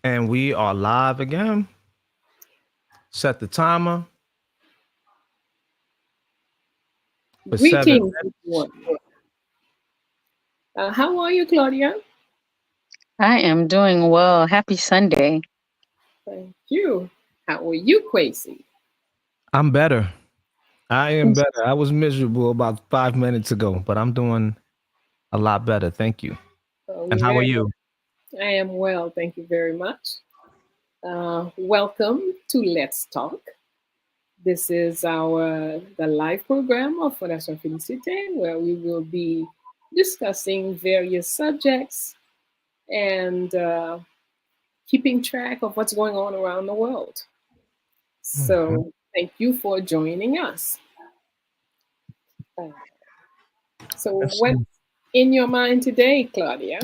And we are live again. Set the timer for 7 Greetings, minutes. everyone. How are you, Claudia? I am doing well. Happy Sunday. Thank you. How are you, Quasi? I'm better. I am better. I was miserable about 5 minutes ago, but I'm doing a lot better. Thank you. And We're how are very you? I am well. Thank you very much. Welcome to Let's Talk. This is our the live program of Fondation Félicité, where we will be discussing various subjects and keeping track of what's going on around the world. Mhm. So, thank you for joining us. Uh, so, Let's what's see. in your mind today, Claudia?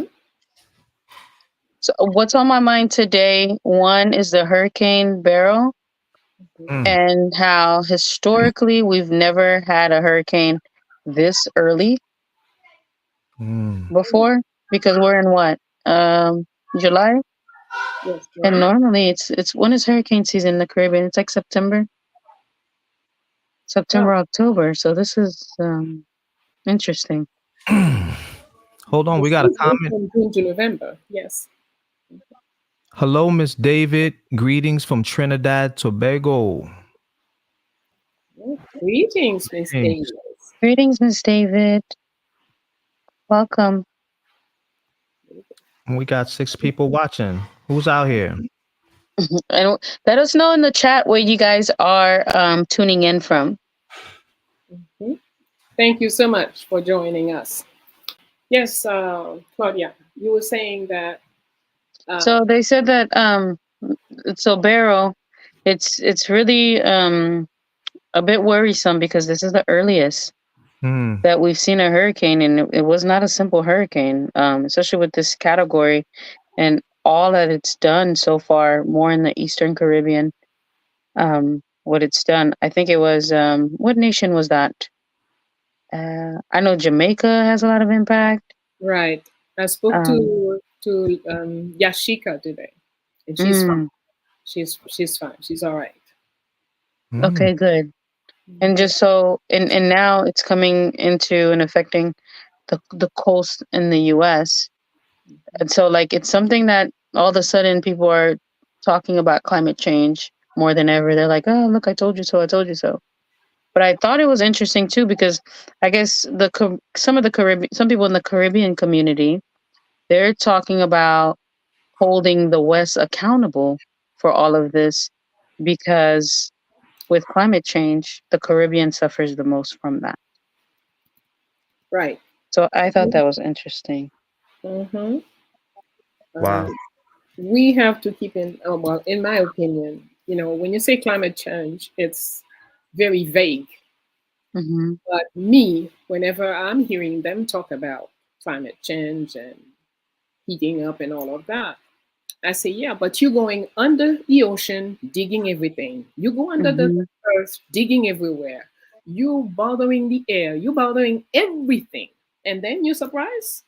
So, what's on my mind today? One is the Hurricane Beryl, Mhm. Mm, and how historically we've never had a hurricane this early mm. before because we're in what? July? Yes, And ma'am. normally it's when is hurricane season in the Caribbean? It's like Oh, October. So this is interesting. Hold on, the we got a season is comment. from June to November. Yes. Hello, Miss David. Greetings from Trinidad, Tobago. Greetings, Miss Thanks. Davis. Greetings, Miss David. Welcome. We got 6 people watching. Who's out here? And let us know in the chat where you guys are tuning in from. Mhm. Thank you so much for joining us. Yes, Claudia, you were saying that. Uh, So they said that so Barrow, it's really a bit worrisome because this is the earliest Hmm. that we've seen a hurricane, and it was not a simple hurricane, especially with this category and all that it's done so far, more in the Eastern Caribbean. What it's done, I think it was what nation was that? I know Jamaica has a lot of impact. right. I spoke Um, to Yashika today, and she's fine. mm, She's fine. She's all right. Mm. okay, good. And Mhm. just so and now it's coming into and affecting the coast in the US. And so like it's something that all of a sudden people are talking about climate change more than ever. They're like, "Oh, look, I told you so. I told you so." But I thought it was interesting too because I guess some of the Caribbean some people in the Caribbean community, they're talking about holding the West accountable for all of this because with climate change, the Caribbean suffers the most from that. Right. So I thought that was interesting. Mm-hmm. Wow. Um, we have to keep in, well, in my opinion, when you say climate change, it's very vague. Hmm. But me, whenever I'm hearing them talk about climate change and heating up and all of that, I say, yeah, but you're going under the ocean, digging everything. You go under the Hmm. earth, digging everywhere. You bothering the air. You bothering everything. And then you're surprised?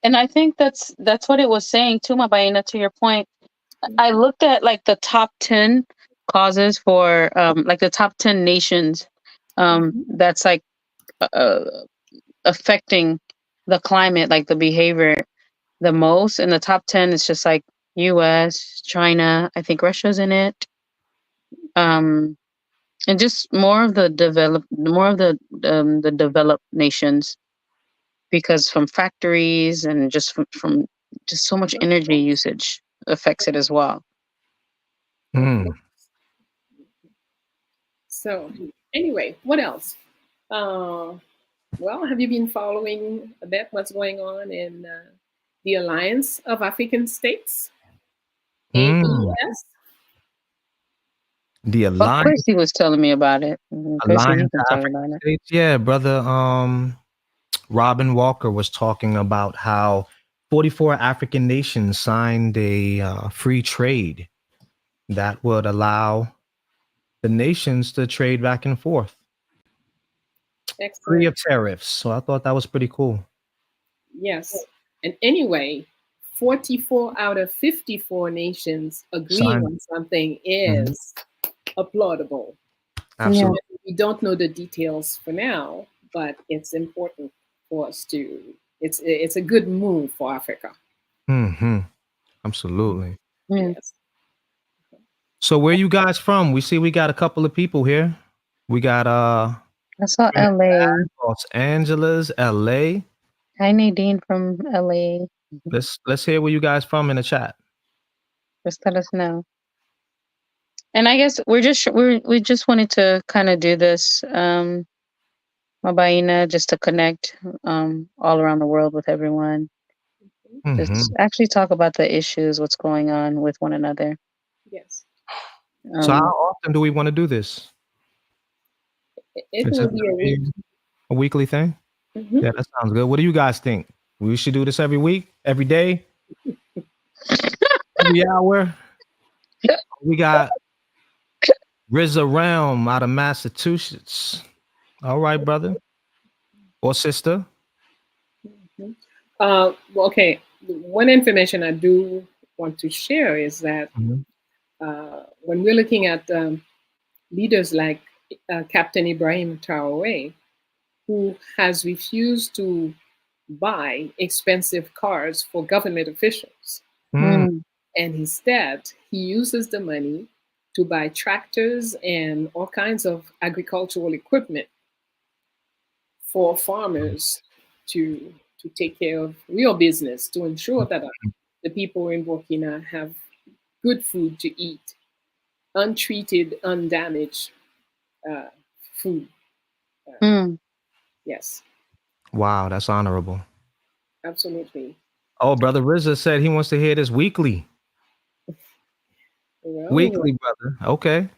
And I think that's what it was saying too, Mabaina, to your point. I looked at like the top 10 causes for like the top 10 nations Mhm. that's like uh, affecting the climate, like the behavior the most. In the top 10, it's just like US, China, I think Russia's in it. Um, and just more of the developed nations because from factories and just from just so much Of energy course. usage affects it as well. Of Mm. course. So, anyway, what else? Uh, well, have you been following a bit what's going on in the Alliance of African States, Mm. AES? The Well, Alliance Chrissy was telling me about it. Chrissy, you Alliance can of talk African about it. States. Yeah, brother. Robin Walker was talking about how 44 African nations signed a free trade that would allow the nations to trade back and forth, free Excellent. of tariffs. So I thought that was pretty cool. Yes. And anyway, 44 out of 54 nations agreeing Sign. on something is applaudable. Yeah. Absolutely. We don't know the details for now, but it's important for us to. It's a good move for Africa. Hmm. Absolutely. Yeah. Yes. So where you guys from? We see we got a couple of people here. We got I saw Trinidad, LA. Los Angeles, LA. Hi, Nadine from LA. Let's hear where you guys from in the chat. Just let us know. And I guess we just wanted to kind of do this, Mabaina, just to connect all around the world with everyone. Hmm. Just actually talk about the issues, what's going on with one another. Yes. So how Um, often do we want to do this? It Is will it be a gonna week. be a weekly thing? Mhm. Yeah, that sounds good. What do you guys think? We should do this every week, every day, every hour. We got Rizza Realm out of Massachusetts. All right, brother or sister. Mhm. Well, okay. One information I do want to share is that Mhm. when we're looking at leaders like Captain Ibrahim Traore, who has refused to buy expensive cars for government officials, Mm, mm, and instead he uses the money to buy tractors and all kinds of agricultural equipment for farmers to take care of real business to ensure that the people in Burkina have good food to eat, untreated, undamaged uh, food. Uh, mm. yes, wow, that's honorable. absolutely. Oh, brother Rizza said he wants to hear this weekly. Well, Weekly, brother. Okay.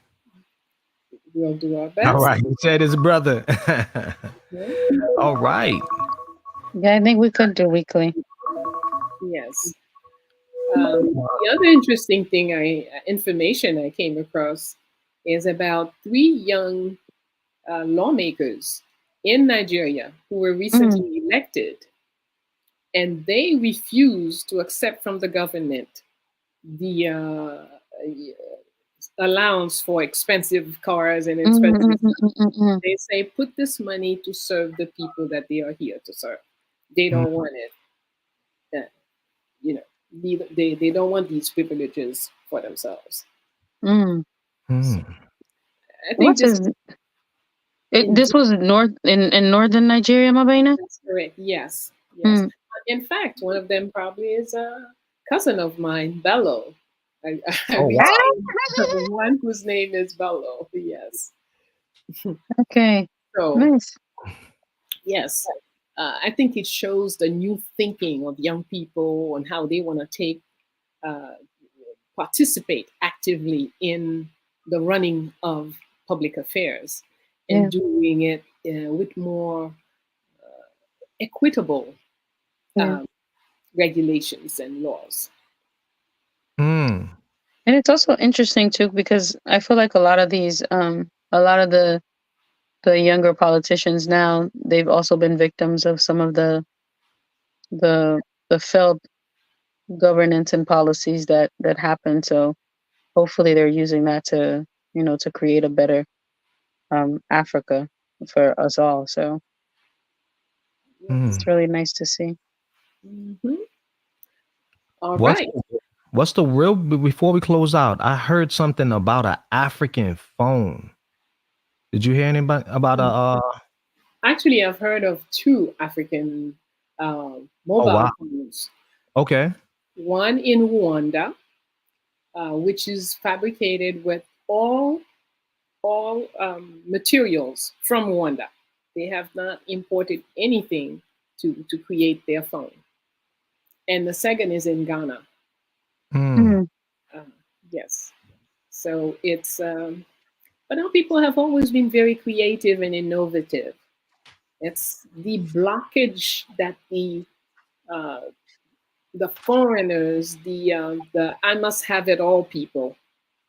we'll do our All best. right. He said his brother. Yeah. All right. Yeah, I think we could do weekly. Yes. The other interesting thing information I came across is about three young lawmakers in Nigeria who were Mm, recently elected, and they refused to accept from the government the allowance for expensive cars and mm, expensive. mm, mm, mm, mm, mm. They say put this money to serve the people that they are here to serve. They Mm, don't want it. uh, you know, they don't want these privileges for themselves. Mm. So mm. I think What this is is this indeed was in northern Nigeria, Mabaina? that's correct. Yes, yes. Mm. In fact, one of them probably is a cousin of mine, Bello. I Oh wow. retained one whose name is Bello. Yes. Okay, So nice. yes, I think it shows the new thinking of young people on how they want to take uh, participate actively in the running of public affairs and Yeah, doing it with more equitable yeah. um, regulations and laws. Mm, And it's also interesting too because I feel like a lot of the younger politicians now, they've also been victims of some of the the failed governance and policies that happen. So hopefully they're using that to, to create a better Africa for us all. So Yes. it's mm. really nice to see. Mhm. All What's right. what's the real before we close out? I heard something about an African phone. Did you hear anybody about a Actually, I've heard of two African oh mobile wow. phones. Okay. One in Rwanda, which is fabricated with all materials from Rwanda. They have not imported anything to create their phone. And the second is in Ghana. Mm, Mm, Uh, yes. So it's, but our people have always been very creative and innovative. It's the blockage that uh, the foreigners, the I must have it all people,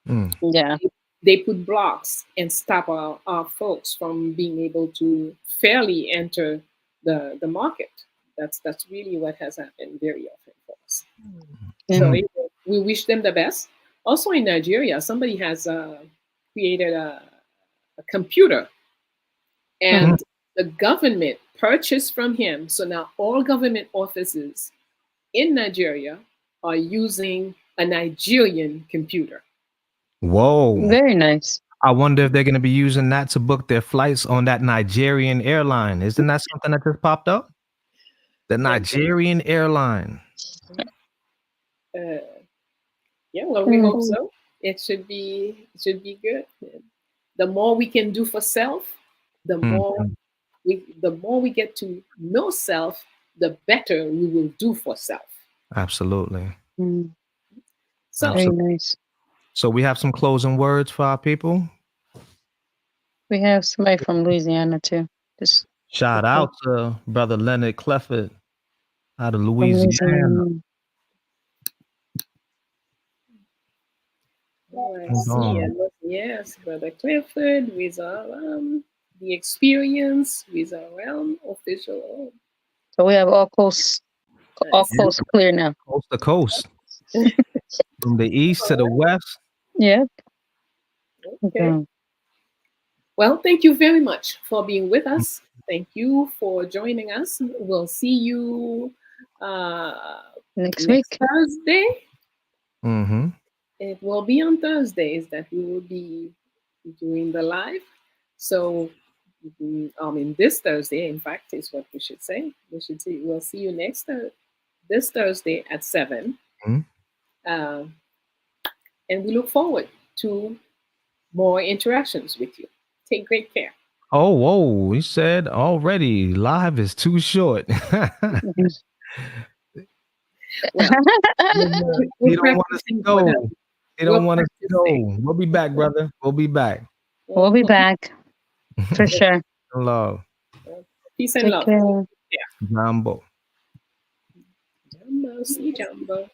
mm, yeah. they put blocks and stop our folks from being able to fairly enter the market. That's really what has happened very often for us. So Yeah. we wish them the best. Also in Nigeria, somebody has created a computer, Mhm. and the government purchased from him. So now all government offices in Nigeria are using a Nigerian computer. Whoa. Very nice. I wonder if they're going to be using that to book their flights on that Nigerian airline. Isn't that something that just popped up? The Nigerian airline. Uh, yeah, well, we hope so. It should be good. The more we can do for self, the more Mhm. we get to know self, the better we will do for self. Absolutely. Mm, So very Absolutely. nice. So we have some closing words for our people. We have somebody from Louisiana too. Just Shout okay, out to brother Leonard Clefford out of from Louisiana. Louisiana. I Hold see. on. And yes, Brother Clifford with our the experience with our official. So we have all Nice. Yeah, coast clear now. coast to coast, from the east to the west. Yeah. Okay. Okay. Well, thank you very much for being with us. Thank you for joining us. We'll see you uh, Next next week. Thursday. Mm-hmm. It will be on Thursdays that we will be doing the live. So, this Thursday, in fact, is what we should say. We should see. We'll see you this Thursday at 7, Mhm. uh, and we look forward to more interactions with you. Take great care. Oh, whoa. He said already live is too short. Well, He we're don't want us to practicing for go. them. He We're don't want us to practicing. go. We'll be back, brother. We'll be back. We'll be Mhm. back for sure. Love. Peace and Take love. care. Jambo. Jumbo, see Jumbo.